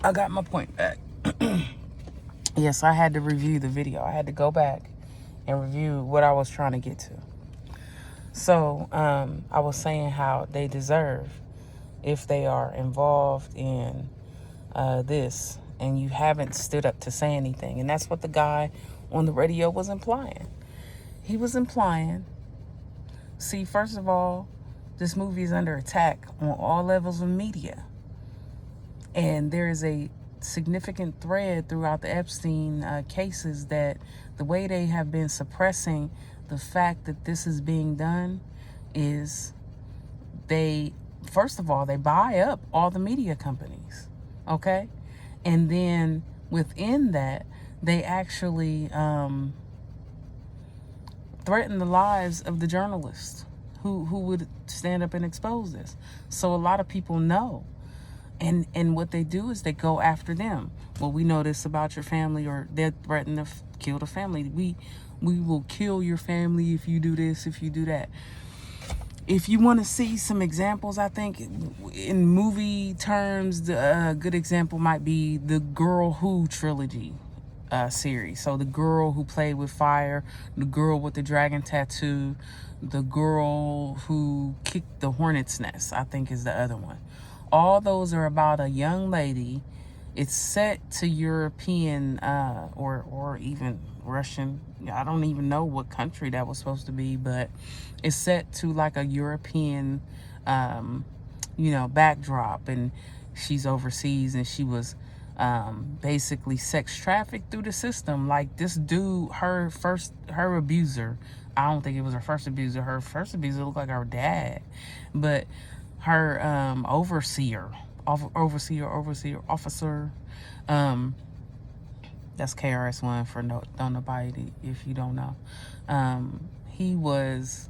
I got my point back. Yes, I had to review the video. I had to go back and review what I was trying to get to. So I was saying how they deserve, if they are involved in this, and you haven't stood up to say anything. And that's what the guy on the radio was implying. He was implying, see, first of all, this movie is under attack on all levels of media. And there is a significant thread throughout the Epstein cases that the way they have been suppressing the fact that this is being done is they, first of all, they buy up all the media companies, okay? And then within that, they actually threaten the lives of the journalists who would stand up and expose this. So a lot of people know. And what they do is they go after them. Well, we know this about your family, or they threaten to kill the family. We will kill your family if you do this, if you do that. If you want to see some examples, I think in movie terms, a good example might be the Girl Who trilogy series. So the girl who played with fire, the girl with the dragon tattoo, the girl who kicked the hornet's nest, I think is the other one. All those are about a young lady. It's set to European or even Russian. I don't even know what country that was supposed to be, but it's set to like a European, backdrop. And she's overseas, and she was basically sex trafficked through the system. Like this dude, her abuser. I don't think it was her first abuser. Her first abuser looked like her dad, but her officer, that's KRS-One for don't nobody if you don't know. He was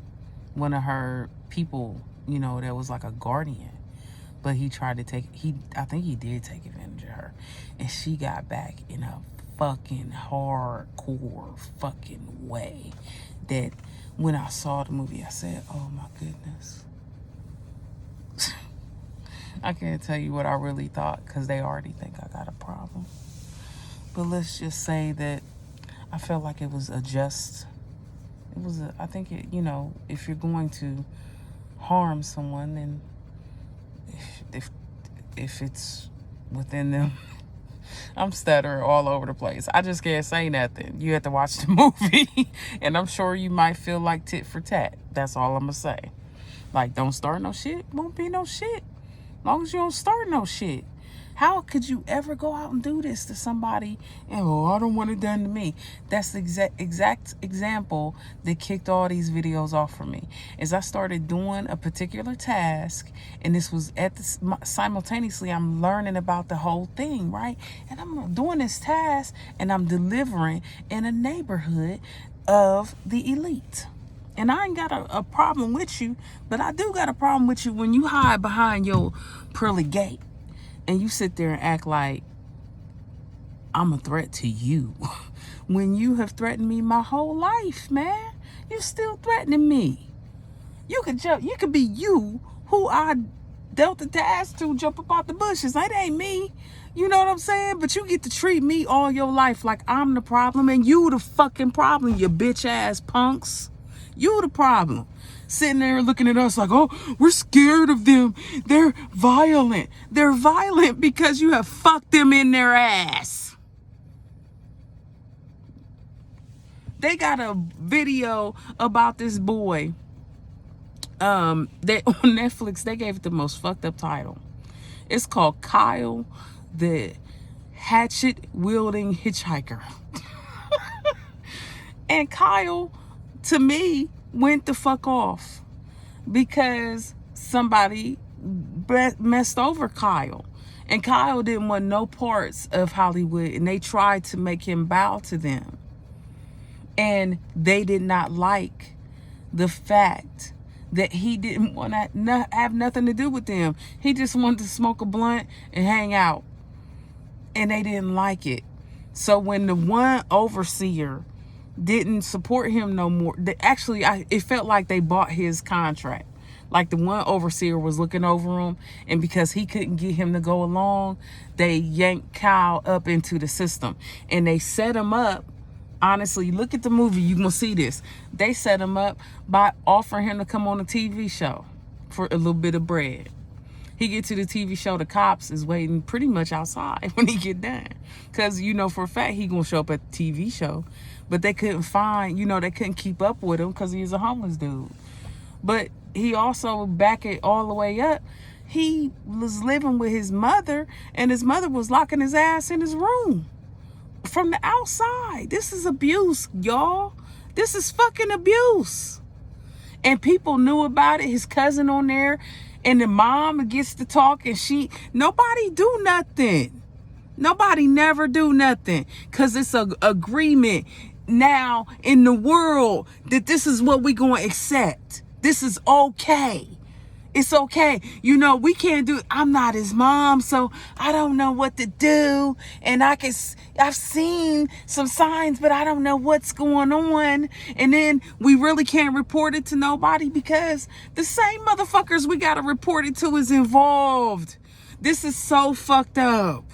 one of her people, that was like a guardian, but he tried to I think he did take advantage of her, and she got back in a fucking hardcore fucking way that when I saw the movie, I said, oh my goodness. I can't tell you what I really thought, because they already think I got a problem. But let's just say that I felt like it was I think if you're going to harm someone, then if it's within them, I'm stuttering all over the place. I just can't say nothing. You have to watch the movie, and I'm sure you might feel like tit for tat. That's all I'm gonna say. Like, don't start no shit, won't be no shit. As long as you don't start no shit. How could you ever go out and do this to somebody and, I don't want it done to me? That's the exact example that kicked all these videos off for me. As I started doing a particular task, and this was simultaneously I'm learning about the whole thing, right? And I'm doing this task, and I'm delivering in a neighborhood of the elite. And I ain't got a problem with you, but I do got a problem with you when you hide behind your pearly gate and you sit there and act like I'm a threat to you. When you have threatened me my whole life, man. You still threatening me. You could be you who I dealt the task to jump up out the bushes. That ain't me. You know what I'm saying? But you get to treat me all your life like I'm the problem, and you the fucking problem, you bitch ass punks. You the problem. Sitting there looking at us like, oh, we're scared of them. They're violent. They're violent because you have fucked them in their ass. They got a video about this boy. They on Netflix, they gave it the most fucked up title. It's called Kyle, the hatchet-wielding hitchhiker. And Kyle, to me, went the fuck off because somebody messed over Kyle. And Kyle didn't want no parts of Hollywood, and they tried to make him bow to them. And they did not like the fact that he didn't want to have nothing to do with them. He just wanted to smoke a blunt and hang out. And they didn't like it. So when the one overseer didn't support him no more, it felt like they bought his contract. Like the one overseer was looking over him, and because he couldn't get him to go along, they yanked Kyle up into the system. And they set him up. Honestly, look at the movie, you gonna see this. They set him up by offering him to come on a TV show for a little bit of bread. He get to the TV show, the cops is waiting pretty much outside when he get done. Because, you know, for a fact, he gonna show up at the TV show. But they couldn't find, you know, they couldn't keep up with him because he's a homeless dude. But he also, back it all the way up, he was living with his mother, and his mother was locking his ass in his room from the outside. This is abuse, y'all. This is fucking abuse. And people knew about it. His cousin on there, and the mom gets to talk, and nobody do nothing. Nobody never do nothing, because it's a agreement now in the world that this is what we gonna accept. This is okay. It's okay. You know, we can't do, I'm not his mom, so I don't know what to do. And I've seen some signs, but I don't know what's going on. And then we really can't report it to nobody because the same motherfuckers we got to report it to is involved. This is so fucked up.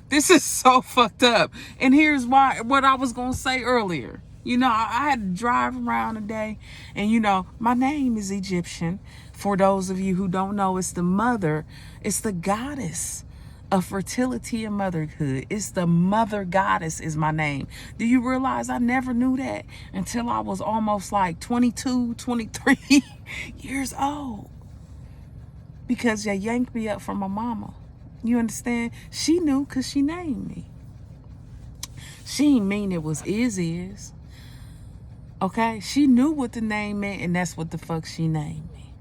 This is so fucked up. And here's what I was going to say earlier. You know, I had to drive around today, and you know, my name is Egyptian. For those of you who don't know, it's the mother, it's the goddess of fertility and motherhood. It's the mother goddess is my name. Do you realize I never knew that until I was almost like 22, 23 years old? Because they yanked me up from my mama. You understand? She knew because she named me. She didn't mean it was is. Okay? She knew what the name meant, and that's what the fuck she named me.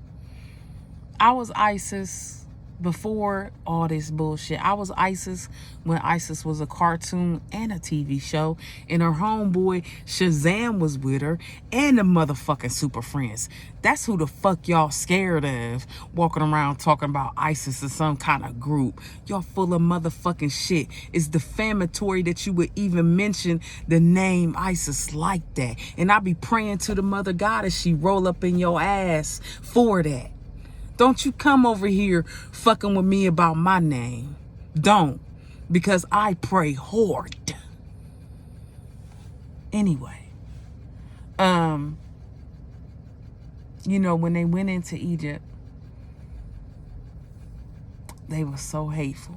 I was Isis before all this bullshit. I was Isis when Isis was a cartoon and a TV show, and her homeboy Shazam was with her, and the motherfucking Super Friends. That's who the fuck y'all scared of, walking around talking about Isis as some kind of group. Y'all full of motherfucking shit. It's defamatory that you would even mention the name Isis like that. And I be praying to the mother goddess she roll up in your ass for that. Don't you come over here fucking with me about my name. Don't. Because I pray hard. Anyway. You know, when they went into Egypt, they were so hateful.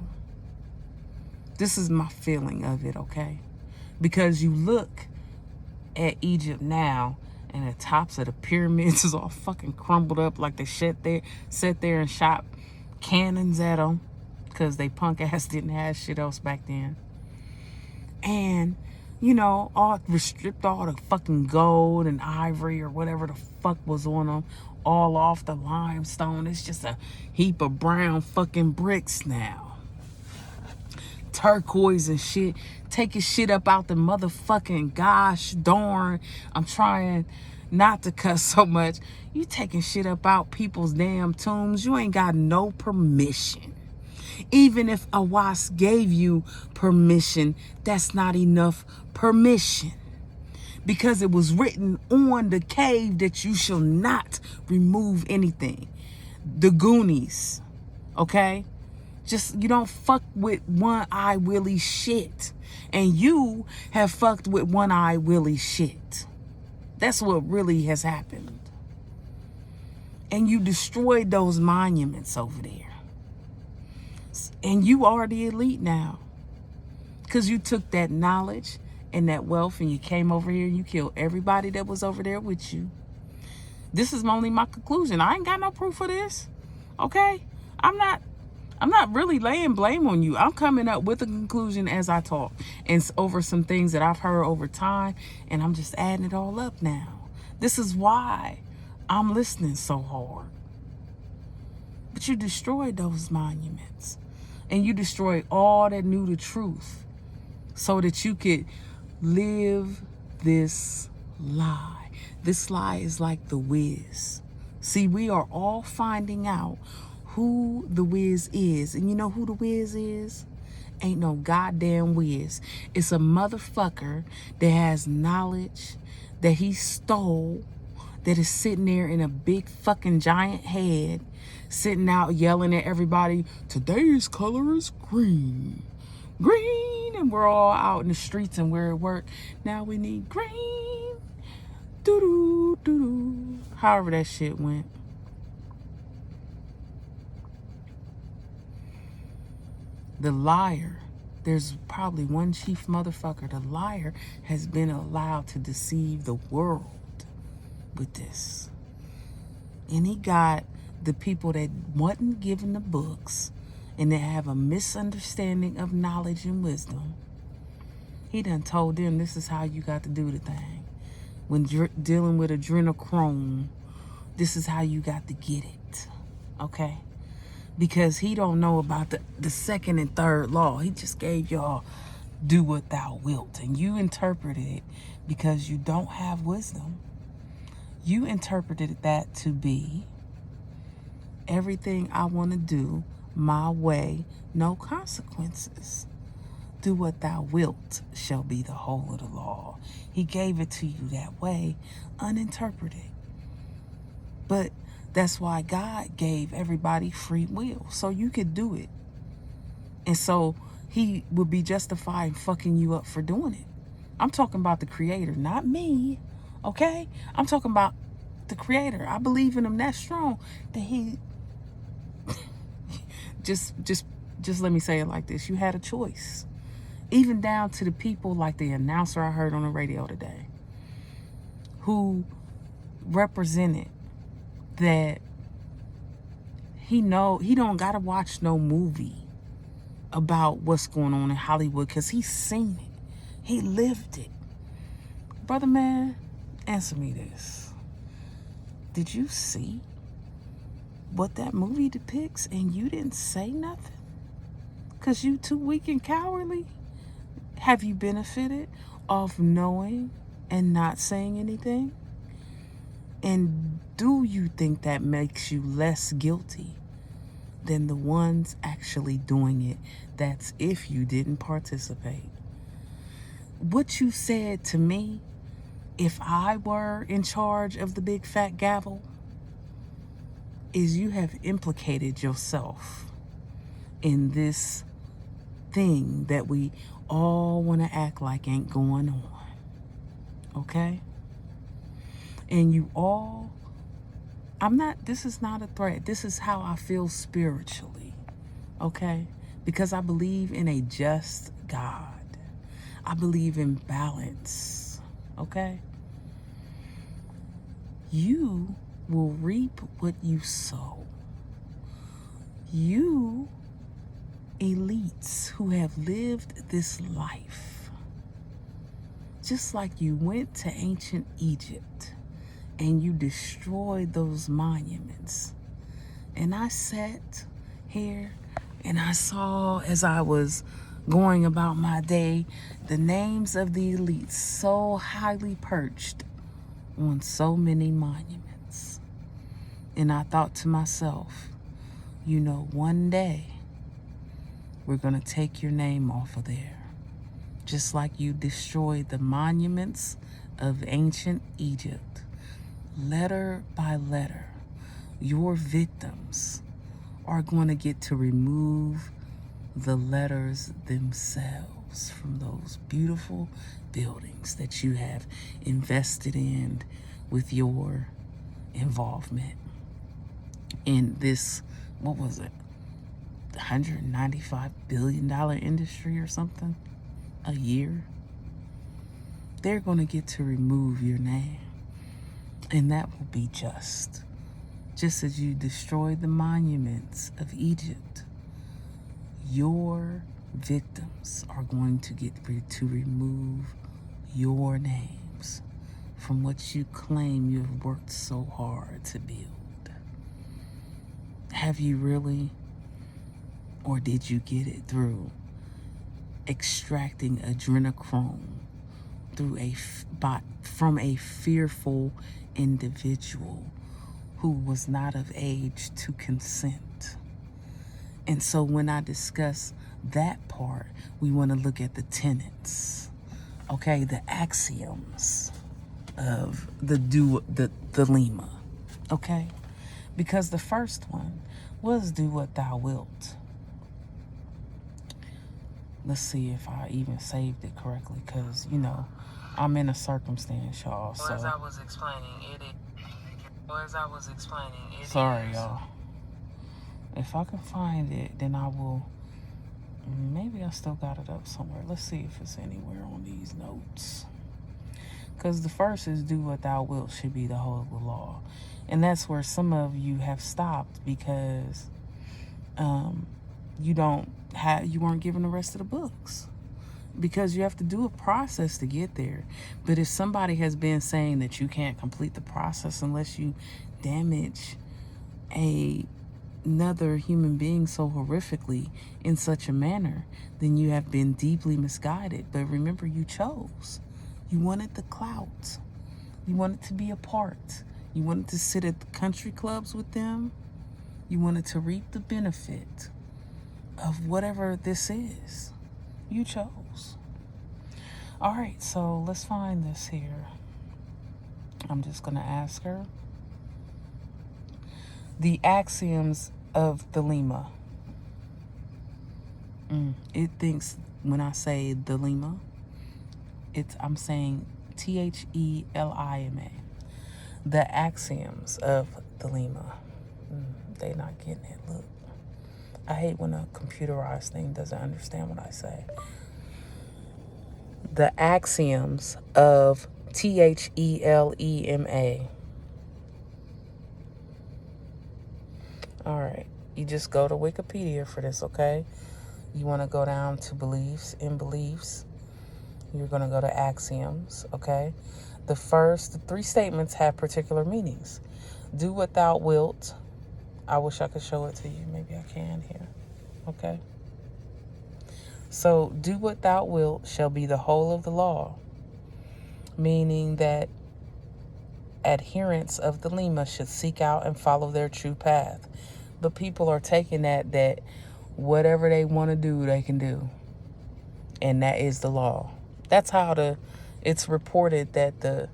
This is my feeling of it, okay? Because you look at Egypt now, and the tops of the pyramids is all fucking crumbled up, like they sat there and shot cannons at them because they punk ass didn't have shit else back then. And, you know, stripped all the fucking gold and ivory or whatever the fuck was on them, all off the limestone. It's just a heap of brown fucking bricks now. Turquoise and shit. Taking shit up out the motherfucking gosh darn. I'm trying not to cuss so much. You taking shit up out people's damn tombs. You ain't got no permission. Even if Awas gave you permission, that's not enough permission. Because it was written on the cave that you shall not remove anything. The Goonies. Okay? Just, you don't fuck with One Eye Willie shit. And you have fucked with One Eye Willie shit. That's what really has happened. And you destroyed those monuments over there. And you are the elite now. Because you took that knowledge and that wealth and you came over here and you killed everybody that was over there with you. This is only my conclusion. I ain't got no proof of this. Okay? I'm not really laying blame on you. I'm coming up with a conclusion as I talk. And it's over some things that I've heard over time. And I'm just adding it all up now. This is why I'm listening so hard. But you destroyed those monuments. And you destroyed all that knew the truth. So that you could live this lie. This lie is like the Wiz. See, we are all finding out who the Wiz is. And you know who the Wiz is? Ain't no goddamn Wiz. It's a motherfucker that has knowledge that he stole, that is sitting there in a big fucking giant head, sitting out yelling at everybody, today's color is green. Green, and we're all out in the streets and we're at work. Now we need green. Doo-doo, doo-doo. However that shit went. The liar, there's probably one chief motherfucker. The liar has been allowed to deceive the world with this. And he got the people that wasn't given the books and that have a misunderstanding of knowledge and wisdom. He done told them this is how you got to do the thing. When dealing with adrenochrome, this is how you got to get it. Okay? Because he don't know about the second and third law. He just gave y'all do what thou wilt. And you interpreted it because you don't have wisdom. You interpreted that to be everything I want to do my way, no consequences. Do what thou wilt shall be the whole of the law. He gave it to you that way, uninterpreted. But that's why God gave everybody free will, so you could do it. And so he would be justified in fucking you up for doing it. I'm talking about the creator, not me, okay? I'm talking about the creator. I believe in him that strong that he... just let me say it like this. You had a choice. Even down to the people like the announcer I heard on the radio today, who represented that he don't gotta watch no movie about what's going on in Hollywood because he's seen it. He lived it. Brother man, answer me this. Did you see what that movie depicts and you didn't say nothing? Because you too weak and cowardly? Have you benefited off knowing and not saying anything? And do you think that makes you less guilty than the ones actually doing it? That's if you didn't participate. What you said to me, if I were in charge of the big fat gavel, is you have implicated yourself in this thing that we all want to act like ain't going on. Okay? And you all, this is not a threat. This is how I feel spiritually. Okay? Because I believe in a just God. I believe in balance. Okay? You will reap what you sow. You elites who have lived this life, just like you went to ancient Egypt and you destroyed those monuments. And I sat here and I saw, as I was going about my day, the names of the elites so highly perched on so many monuments. And I thought to myself, you know, one day we're going to take your name off of there. Just like you destroyed the monuments of ancient Egypt. Letter by letter, your victims are going to get to remove the letters themselves from those beautiful buildings that you have invested in with your involvement in this, what was it, $195 billion industry or something a year. They're going to get to remove your name, and that will be just as you destroyed the monuments of Egypt. Your victims are going to get to remove your names from what you claim you have worked so hard to build. Have you really? Or did you get it through extracting adrenochrome from a fearful individual who was not of age to consent? And so when I discuss that part, we want to look at the tenets, okay, the axioms. of the Lima, okay? Because the first one was do what thou wilt. Let's see if I even saved it correctly, because, you know, I'm in a circumstance, y'all. So as I was explaining, sorry, y'all. If I can find it, then I will. Maybe I still got it up somewhere. Let's see if it's anywhere on these notes. Because the first is do what thou wilt should be the whole of the law. And that's where some of you have stopped because you weren't given the rest of the books. Because you have to do a process to get there. But if somebody has been saying that you can't complete the process unless you damage another human being so horrifically in such a manner, then you have been deeply misguided. But remember, you chose. You wanted the clout. You wanted to be a part. You wanted to sit at the country clubs with them. You wanted to reap the benefit of whatever this is. You chose. All right, so let's find this here. I'm just going to ask her. The axioms of the Lima. It thinks when I say the Lima, I'm saying THELIMA. The axioms of the Lima. They not getting it. Look. I hate when a computerized thing doesn't understand what I say. The axioms of THELEMA. All right. You just go to Wikipedia for this, okay? You want to go down to beliefs. In beliefs, you're going to go to axioms, okay? The three statements have particular meanings. Do what thou wilt. I wish I could show it to you. Maybe I can here. Okay. So, do what thou wilt shall be the whole of the law. Meaning that adherents of the Lima should seek out and follow their true path. But people are taking that whatever they want to do, they can do. And that is the law. That's how it's reported that the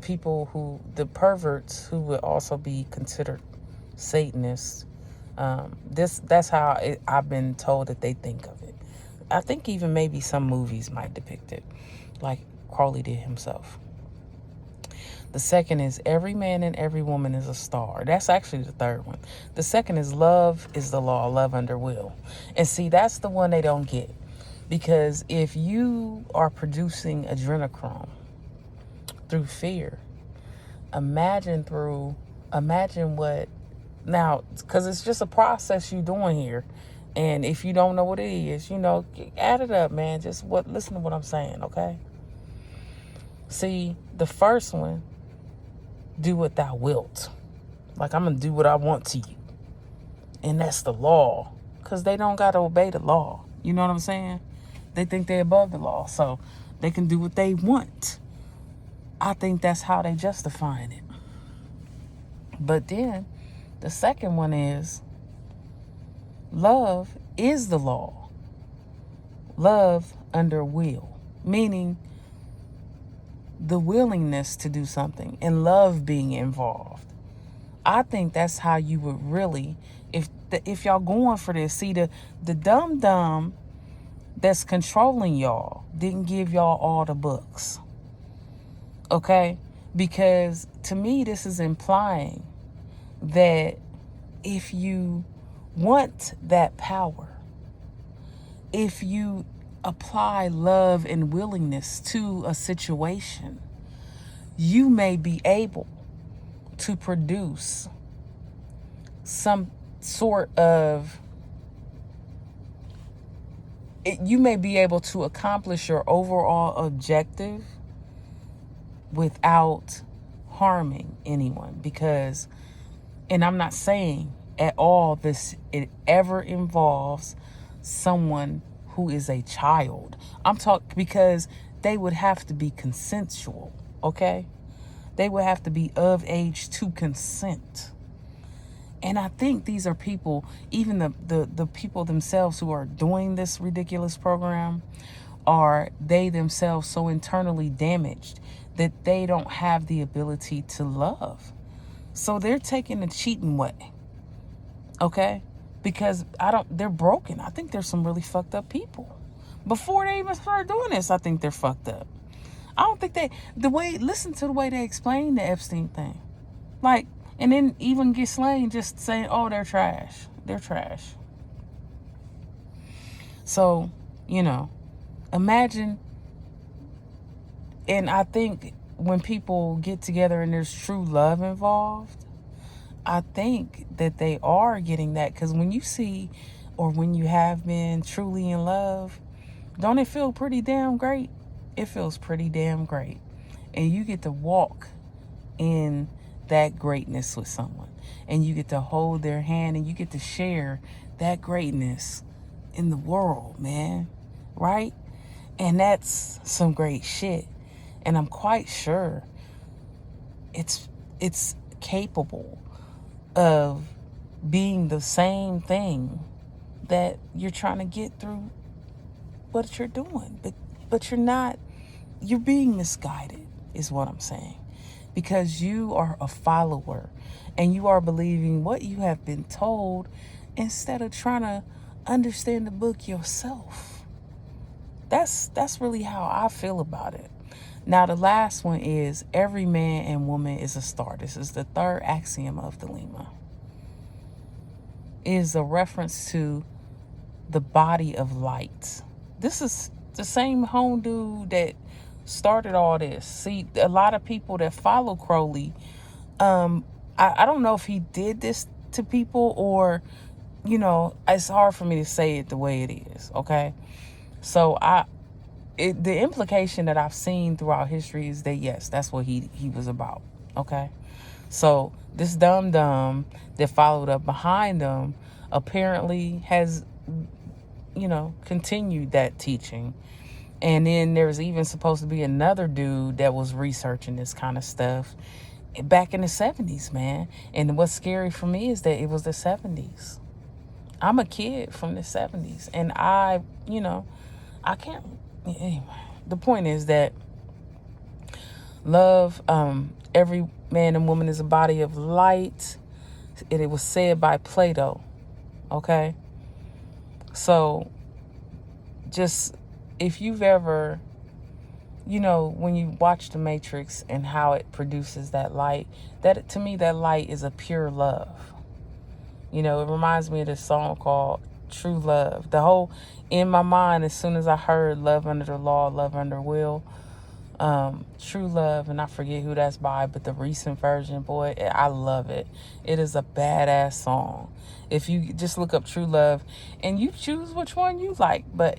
people the perverts who would also be considered Satanists, that's how I've been told that they think of it. I think even maybe some movies might depict it, like Crowley did himself. The second is every man and every woman is a star. That's actually the third one. The second is love is the law, love under will. And see, that's the one they don't get. Because if you are producing adrenochrome through fear, imagine what, now, because it's just a process you're doing here. And if you don't know what it is, add it up, man. Listen to what I'm saying, okay? See, the first one, do what thou wilt. Like, I'm going to do what I want to you. And that's the law. Because they don't got to obey the law. You know what I'm saying? They think they're above the law. So they can do what they want. I think that's how they justifying it. But then the second one is love is the law. Love under will. Meaning the willingness to do something and love being involved. I think that's how you would really, if y'all going for this. See, the dumb that's controlling y'all didn't give y'all all the books. Okay? Because to me, this is implying that if you want that power, if you apply love and willingness to a situation, you may be able to produce some sort of, you may be able to accomplish your overall objective without harming anyone. Because, and I'm not saying at all it ever involves someone who is a child. I'm talking because they would have to be consensual, okay? They would have to be of age to consent. And I think these are people, even the people themselves who are doing this ridiculous program, are they themselves so internally damaged that they don't have the ability to love. So they're taking the cheating way. Okay? Because they're broken. I think there's some really fucked up people. Before they even start doing this, I think they're fucked up. I don't think listen to the way they explain the Epstein thing. Like, and then even Ghislaine just saying, oh, they're trash. They're trash. So, imagine, and I think when people get together and there's true love involved, I think that they are getting that. Because when you see, or when you have been truly in love, don't it feel pretty damn great? It feels pretty damn great. And you get to walk in that greatness with someone. And you get to hold their hand and you get to share that greatness in the world, man. Right? And that's some great shit. And I'm quite sure it's capable of being the same thing that you're trying to get through what you're doing. But you're being misguided, is what I'm saying. Because you are a follower and you are believing what you have been told instead of trying to understand the book yourself. That's really how I feel about it. Now, the last one is every man and woman is a star. This is the third axiom of Thelema. It is a reference to the body of light. This is the same home dude that started all this. See, a lot of people that follow Crowley, I don't know if he did this to people or, it's hard for me to say it the way it is, okay? So the implication that I've seen throughout history is that, yes, that's what he was about, okay? So this dumb that followed up behind him apparently has, continued that teaching. And then there's even supposed to be another dude that was researching this kind of stuff back in the 70s, man. And what's scary for me is that it was the 70s. I'm a kid from the 70s. And I can't... Anyway, the point is that love, every man and woman is a body of light. It was said by Plato. Okay? So, just... if you've ever, when you watch The Matrix and how it produces that light, to me, that light is a pure love. It reminds me of this song called True Love. In my mind, as soon as I heard Love Under the Law, Love Under Will, True Love, and I forget who that's by, but the recent version, boy, I love it. It is a badass song. If you just look up True Love and you choose which one you like, but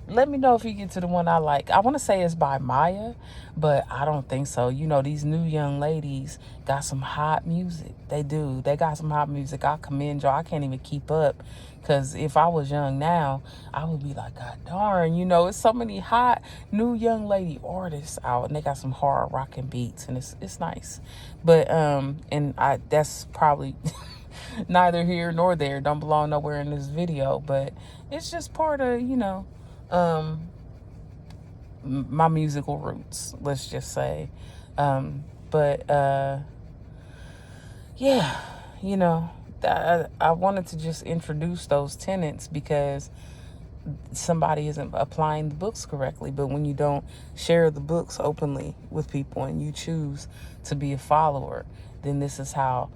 let me know if you get to the one I like. I want to say it's by Maya, but I don't think so. These new young ladies got some hot music. They do. They got some hot music. I commend y'all. I can't even keep up. Because if I was young now, I would be like, God darn, it's so many hot new young lady artists out. And they got some hard rocking beats. And it's nice. But, that's probably neither here nor there. Don't belong nowhere in this video. But it's just part of, my musical roots, let's just say. Yeah, I wanted to just introduce those tenets because somebody isn't applying the books correctly. But when you don't share the books openly with people and you choose to be a follower, then this is how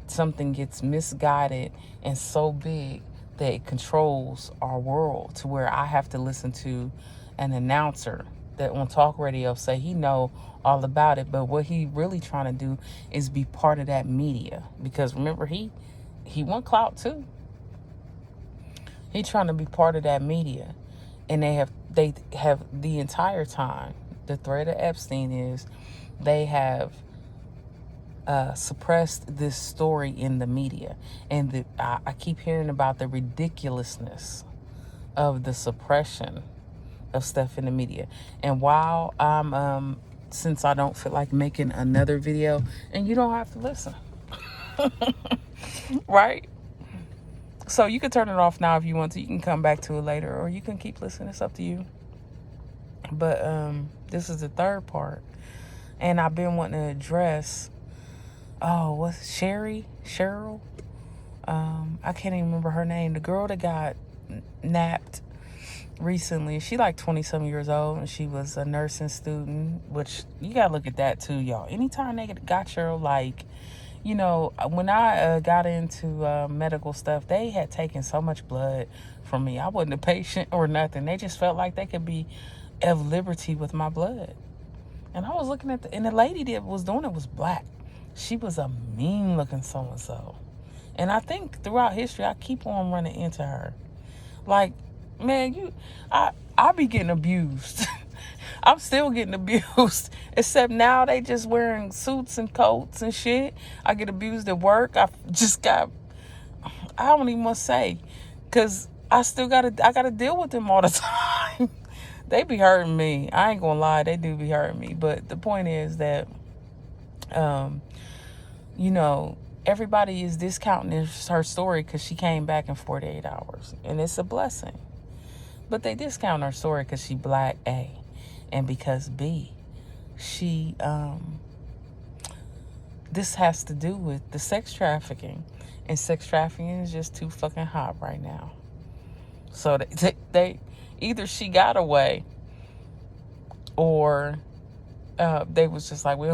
something gets misguided and so big that it controls our world to where I have to listen to an announcer that on talk radio say he know all about it, but what he really trying to do is be part of that media. Because remember, he want clout too. He trying to be part of that media, and they have the entire time. The thread of Epstein is they have suppressed this story in the media, and I keep hearing about the ridiculousness of the suppression of stuff in the media. And while I'm since I don't feel like making another video, and you don't have to listen, right? So you can turn it off now if you want to. You can come back to it later, or you can keep listening. It's up to you. But this is the third part. And I've been wanting to address, what's Cheryl? I can't even remember her name. The girl that got napped recently. She like 20 some years old, and she was a nursing student, which you gotta look at that too, y'all. Anytime they got Cheryl, like, when I got into medical stuff, they had taken so much blood from me. I wasn't a patient or nothing. They just felt like they could be of liberty with my blood. And I was looking at and the lady that was doing it was black. She was a mean looking so-and-so. And I think throughout history, I keep on running into her. Like, man, I be getting abused. I'm still getting abused. Except now they just wearing suits and coats and shit. I get abused at work. I don't even want to say. Because I gotta deal with them all the time. They be hurting me. I ain't gonna lie, they do be hurting me. But the point is that, everybody is discounting her story because she came back in 48 hours. And it's a blessing. But they discount her story because she black, A. And because B, she, this has to do with the sex trafficking. And sex trafficking is just too fucking hot right now. So they either she got away or they was just like, we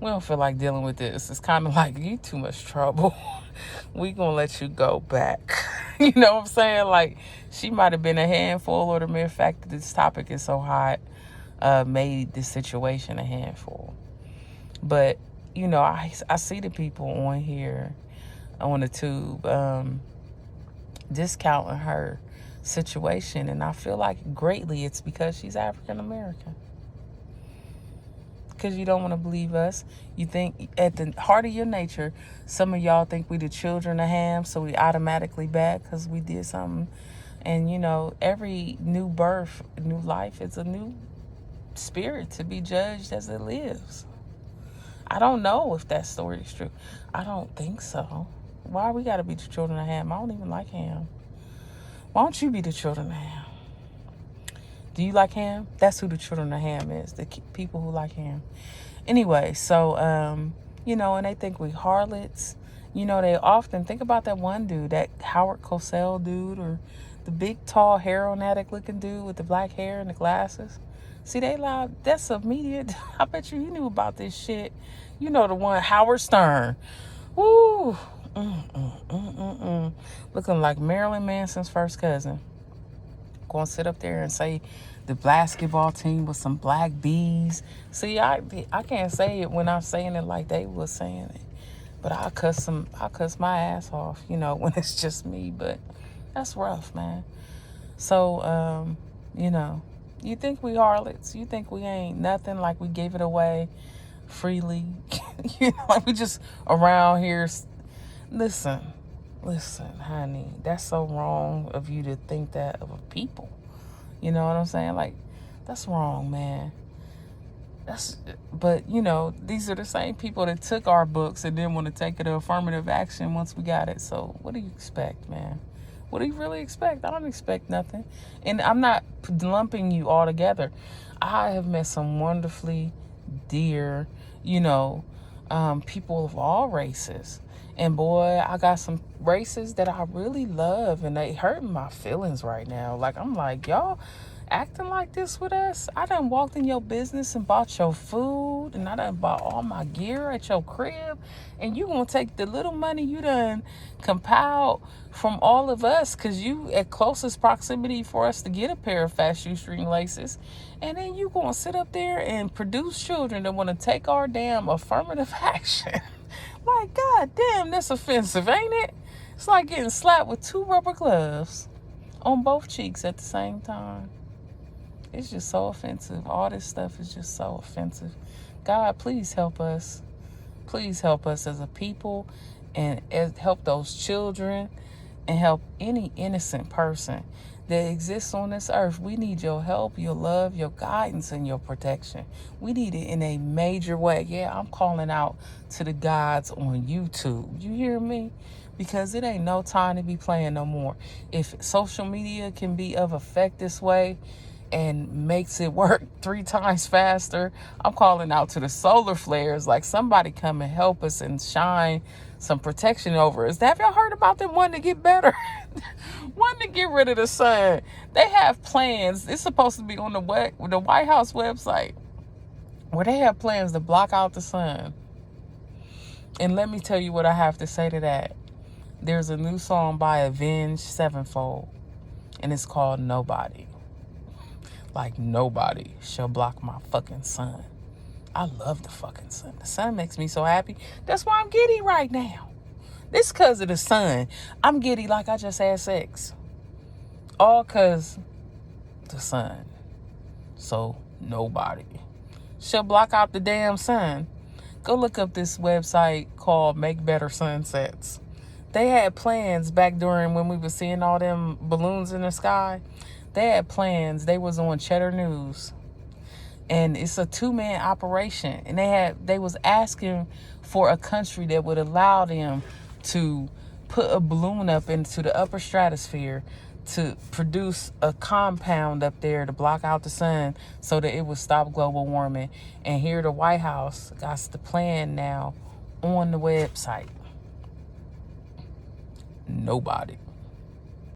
don't feel like dealing with this. It's kind of like, you too much trouble. We gonna let you go back. You know what I'm saying? Like, she might have been a handful, or the mere fact that this topic is so hot made this situation a handful. But, I see the people on here on the tube discounting her situation, and I feel like greatly it's because she's African American. Because you don't want to believe us. You think at the heart of your nature, some of y'all think we the children of Ham, so we automatically bad because we did something. And every new birth, new life, is a new spirit to be judged as it lives. I don't know if that story is true. I don't think so. Why we gotta be the children of Ham? I don't even like Ham. Why don't you be the children of Ham? Do you like Ham? That's who the children of Ham is. The people who like Ham. Anyway, so, and they think we harlots. They often think about that one dude, that Howard Cosell dude, or the big, tall, heroin addict looking dude with the black hair and the glasses. See, they loud. That's a media. I bet you knew about this shit. The one, Howard Stern. Woo. Looking like Marilyn Manson's first cousin. Going to sit up there and say the basketball team with some black bees. See, I can't say it when I'm saying it like they was saying it. But I'll cuss my ass off, when it's just me. But that's rough, man. So, you think we harlots? You think we ain't nothing, like we gave it away freely? Like we just around here. Listen, honey, that's so wrong of you to think that of a people. You know what I'm saying? Like, that's wrong, man. But these are the same people that took our books and didn't want to take it to affirmative action once we got it. So what do you expect, man? What do you really expect? I don't expect nothing. And I'm not lumping you all together. I have met some wonderfully dear, people of all races. And boy, I got some races that I really love, and they hurting my feelings right now. Like, I'm like, y'all acting like this with us? I done walked in your business and bought your food, and I done bought all my gear at your crib, and you gonna take the little money you done compiled from all of us, because you at closest proximity for us to get a pair of fast shoestring laces, and then you gonna sit up there and produce children that want to take our damn affirmative action. Like, god damn, that's offensive, ain't it? It's like getting slapped with 2 rubber gloves on both cheeks at the same time. It's just so offensive. All this stuff is just so offensive. God, please help us. Please help us as a people, and help those children, and help any innocent person that exists on this earth. We need your help, your love, your guidance, and your protection. We need it in a major way. Yeah, I'm calling out to the gods on YouTube. You hear me? Because it ain't no time to be playing no more. If social media can be of effect this way, and makes it work 3 times faster. I'm calling out to the solar flares, like somebody come and help us and shine some protection over us. Have y'all heard about them wanting to get better? Wanting to get rid of the sun. They have plans. It's supposed to be on the White House website where they have plans to block out the sun. And let me tell you what I have to say to that. There's a new song by Avenged Sevenfold, and it's called Nobody. Like, nobody shall block my fucking sun. I love the fucking sun. The sun makes me so happy. That's why I'm giddy right now. This because of the sun. I'm giddy like I just had sex. All because the sun. So, nobody shall block out the damn sun. Go look up this website called Make Better Sunsets. They had plans back during when we were seeing all them balloons in the sky. They had plans. They was on Cheddar News. And it's a 2-man operation. And they was asking for a country that would allow them to put a balloon up into the upper stratosphere to produce a compound up there to block out the sun so that it would stop global warming. And here the White House got the plan now on the website. Nobody.